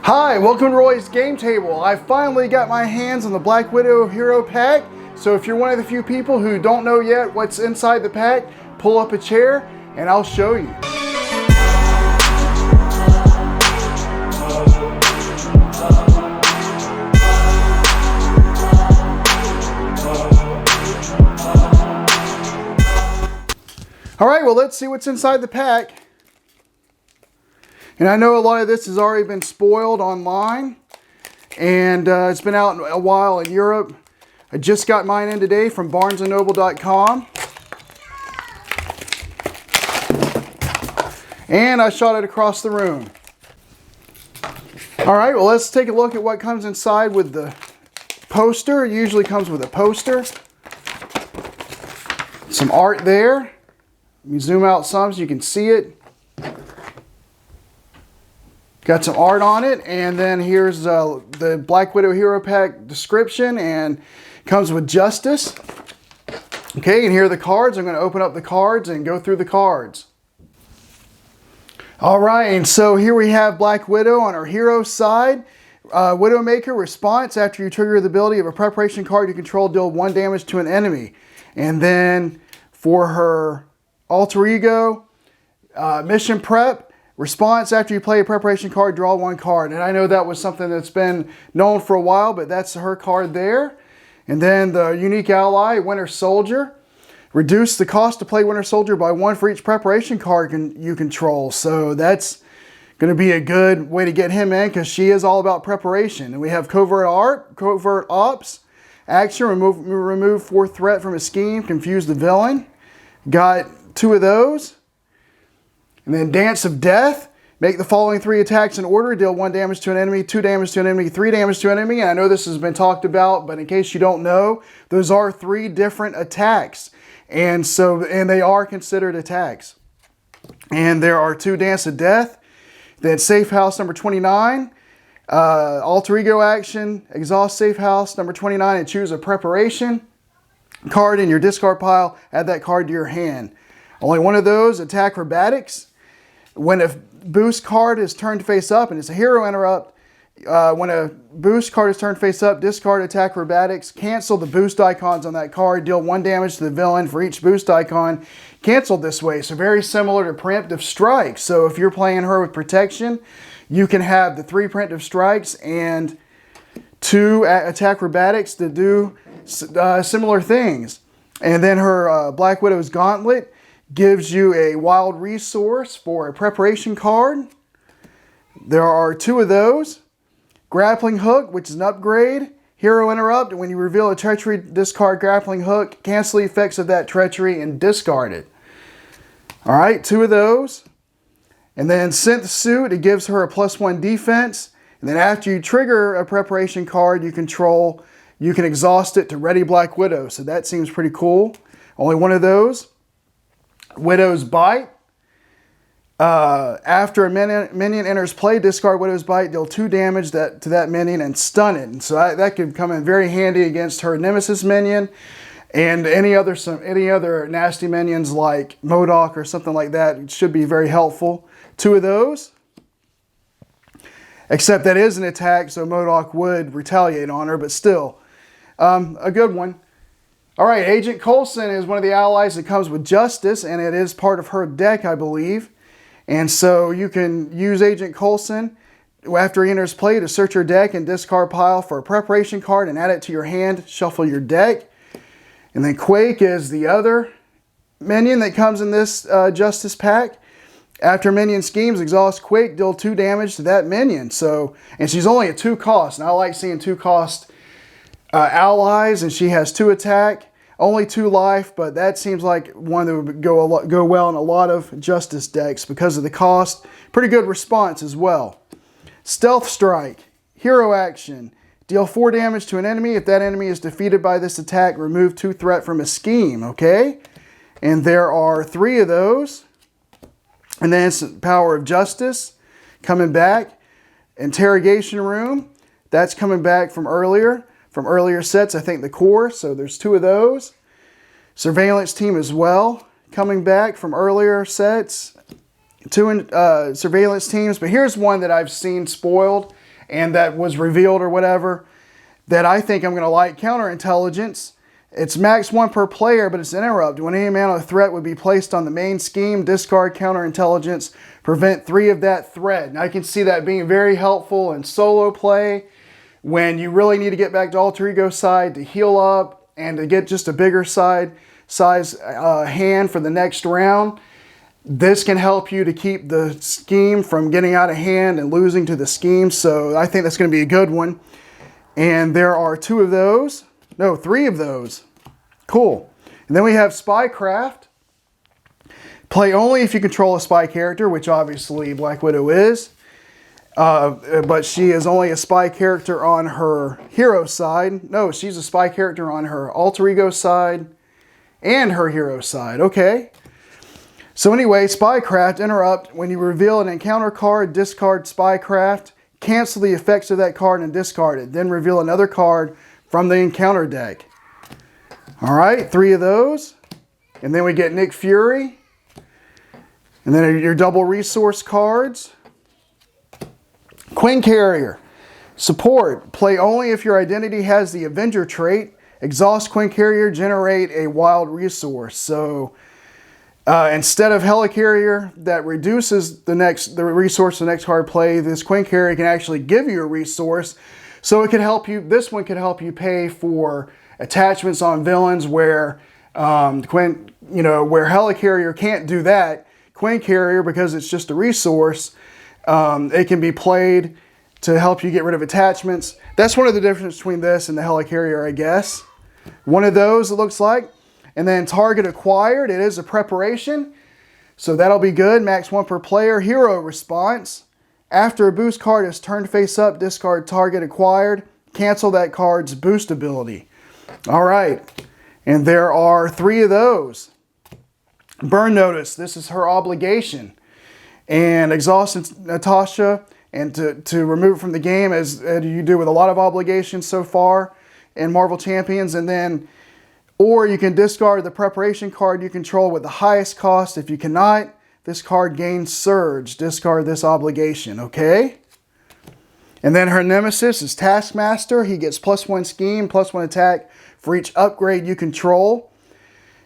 Hi, welcome to Roy's Game Table. I finally got my hands on the Black Widow Hero Pack. So if you're one of the few people who don't know yet what's inside the pack, pull up a chair and I'll show you. All right, well, let's see what's inside the pack. And I know a lot of this has already been spoiled online, and it's been out a while in Europe. I just got mine in today from barnesandnoble.com. And I shot it across the room. All right, well, let's take a look at what comes inside with the poster. It usually comes with a poster. Some art there. Let me zoom out some so you can see it. Got some art on it, and then here's the Black Widow Hero Pack description, and comes with Justice. Okay, and here are the cards. I'm going to open up the cards and go through the cards. All right, and so here we have Black Widow on her hero side. Widowmaker response: after you trigger the ability of a preparation card you control, deal 1 damage to an enemy. And then for her alter ego, mission prep. Response: after you play a preparation card, draw 1 card. And I know that was something that's been known for a while, but that's her card there. And then the unique ally, Winter Soldier. Reduce the cost to play Winter Soldier by 1 for each preparation card you control. So that's going to be a good way to get him in, because she is all about preparation. And we have covert ops. Action: remove 4 threat from a scheme. Confuse the villain. Got 2 of those. And then Dance of Death. Make the following 3 attacks in order. Deal 1 damage to an enemy, 2 damage to an enemy, 3 damage to an enemy. And I know this has been talked about, but in case you don't know, those are 3 different attacks. And they are considered attacks. And there are 2 Dance of Death. Then Safe House number 29. Alter Ego action. Exhaust Safe House number 29 and choose a preparation card in your discard pile. Add that card to your hand. Only 1 of those. Attackrobatics. When a boost card is turned face up, and it's a hero interrupt, when a boost card is turned face up, discard Attackrobatics, cancel the boost icons on that card, deal 1 damage to the villain for each boost icon canceled this way. So very similar to Preemptive Strike. So if you're playing her with protection, you can have the 3 Preemptive Strikes and 2 Attackrobatics to do similar things. And then her Black Widow's Gauntlet gives you a wild resource for a preparation card. There are 2 of those. Grappling Hook, which is an upgrade. Hero Interrupt: when you reveal a treachery, discard Grappling Hook, cancel the effects of that treachery, and discard it. All right, 2 of those. And then synth-suit, it gives her a +1 defense. And then after you trigger a preparation card you control, you can exhaust it to ready Black Widow. So that seems pretty cool. Only 1 of those. Widow's Bite. After a minion enters play, discard Widow's Bite, deal 2 damage to that minion and stun it. And so that could come in very handy against her Nemesis minion and any other nasty minions like MODOK or something like that. It should be very helpful. 2 of those. Except that is an attack, so MODOK would retaliate on her, but still, a good one. All right, Agent Coulson is one of the allies that comes with Justice, and it is part of her deck, I believe. And so you can use Agent Coulson after he enters play to search your deck and discard pile for a preparation card and add it to your hand, shuffle your deck. And then Quake is the other minion that comes in this Justice pack. After minion schemes, exhaust Quake, deal 2 damage to that minion. And she's only at 2 cost, and I like seeing 2 cost allies, and she has 2 attack, only 2 life, but that seems like one that would go well in a lot of Justice decks because of the cost. Pretty good response as well. Stealth Strike, hero action. Deal 4 damage to an enemy. If that enemy is defeated by this attack, remove 2 threat from a scheme, okay? And there are 3 of those. And then it's Power of Justice coming back. Interrogation Room, that's coming back from earlier sets, I think the core, so there's 2 of those. Surveillance Team as well, coming back from earlier sets. 2 surveillance teams, but here's one that I've seen spoiled, and that was revealed or whatever, that I think I'm going to like. Counterintelligence. It's max 1 per player, but it's an interrupt. When any amount of threat would be placed on the main scheme, discard counterintelligence, prevent 3 of that threat. And I can see that being very helpful in solo play when you really need to get back to alter ego side to heal up and to get just a bigger size hand for the next round. This can help you to keep the scheme from getting out of hand and losing to the scheme. So I think that's going to be a good one. And there are 2 of those. No, 3 of those. Cool. And then we have spycraft. Play only if you control a spy character, which obviously Black Widow is. But she is only a spy character on her hero side. No, she's a spy character on her alter ego side and her hero side. Okay. So anyway, spycraft, interrupt. When you reveal an encounter card, discard spycraft. Cancel the effects of that card and discard it. Then reveal another card from the encounter deck. All right, 3 of those. And then we get Nick Fury. And then your double resource cards. Quincarrier. Support. Play only if your identity has the Avenger trait. Exhaust Quincarrier, generate a wild resource. So instead of Helicarrier that reduces the resource the next card play, this Quincarrier can actually give you a resource. So it could help you. This one could help you pay for attachments on villains where where Helicarrier can't do that. Quincarrier, because it's just a resource, it can be played to help you get rid of attachments. That's one of the differences between this and the Helicarrier, I guess. One of those, it looks like. And then target acquired. It is a preparation, so that'll be good. Max 1 per player. Hero response. After a boost card is turned face up, discard target acquired. Cancel that card's boost ability. All right. And there are 3 of those. Burn notice. This is her obligation. And exhaust Natasha. And to remove it from the game, as you do with a lot of obligations so far in Marvel Champions. And then, or you can discard the preparation card you control with the highest cost. If you cannot, this card gains Surge. Discard this obligation, okay? And then her nemesis is Taskmaster. He gets +1 scheme, +1 attack for each upgrade you control.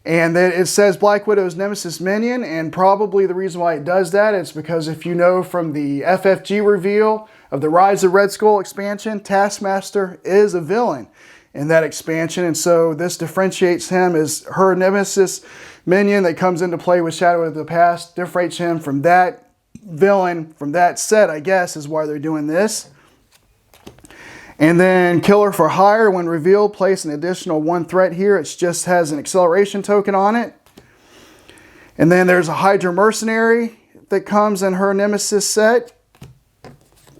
And then it says Black Widow's nemesis minion, and probably the reason why it does that is because if you know from the FFG reveal of the Rise of Red Skull expansion, Taskmaster is a villain in that expansion, and so this differentiates him as her nemesis minion that comes into play with Shadow of the Past, differentiates him from that villain, from that set, I guess, is why they're doing this. And then Killer for Hire, when revealed, place an additional 1 threat here. It just has an acceleration token on it. And then there's a Hydra Mercenary that comes in her nemesis set.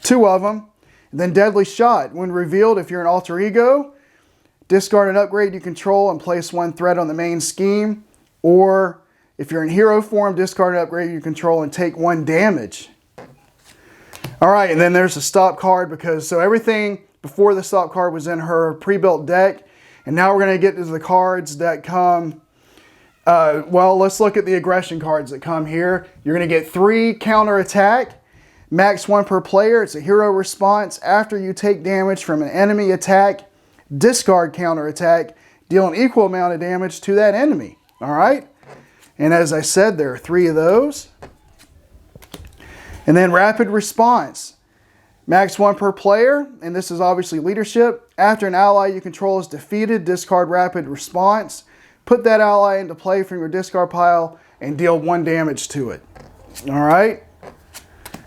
2 of them. And then Deadly Shot, when revealed, if you're an alter ego, discard an upgrade you control and place 1 threat on the main scheme. Or if you're in hero form, discard an upgrade you control and take 1 damage. All right, and then there's a stop card so everything before the stop card was in her pre-built deck. And now we're going to get to the cards that come. Well, let's look at the aggression cards that come here. You're going to get 3 counter attack. Max 1 per player. It's a hero response. After you take damage from an enemy attack, discard counter attack. Deal an equal amount of damage to that enemy. All right? And as I said, there are 3 of those. And then rapid response. Max 1 per player, and this is obviously leadership. After an ally you control is defeated, discard rapid response. Put that ally into play from your discard pile and deal 1 damage to it. All right?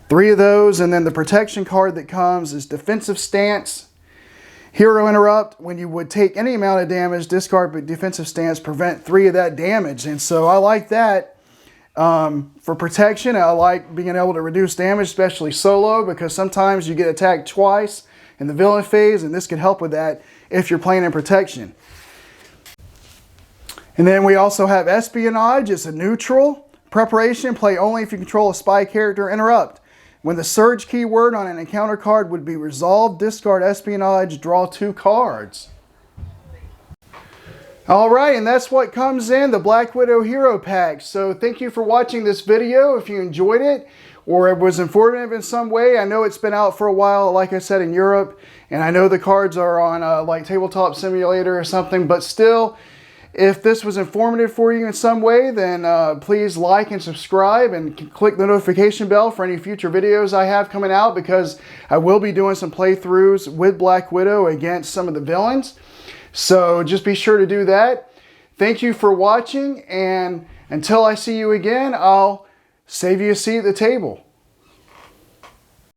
3 of those, and then the protection card that comes is defensive stance. Hero interrupt, when you would take any amount of damage, discard defensive stance, prevent 3 of that damage. And so I like that. For protection, I like being able to reduce damage, especially solo, because sometimes you get attacked twice in the villain phase, and this can help with that if you're playing in protection. And then we also have Espionage. It's a neutral. Preparation, play only if you control a spy character. Interrupt. When the Surge keyword on an encounter card would be resolved, discard Espionage, draw 2 cards. Alright, and that's what comes in the Black Widow Hero Pack. So thank you for watching this video. If you enjoyed it, or it was informative in some way. I know it's been out for a while, like I said, in Europe, and I know the cards are on like Tabletop Simulator or something, but still, if this was informative for you in some way, then please like and subscribe and click the notification bell for any future videos I have coming out, because I will be doing some playthroughs with Black Widow against some of the villains. So just be sure to do that. Thank you for watching, and until I see you again, I'll save you a seat at the table.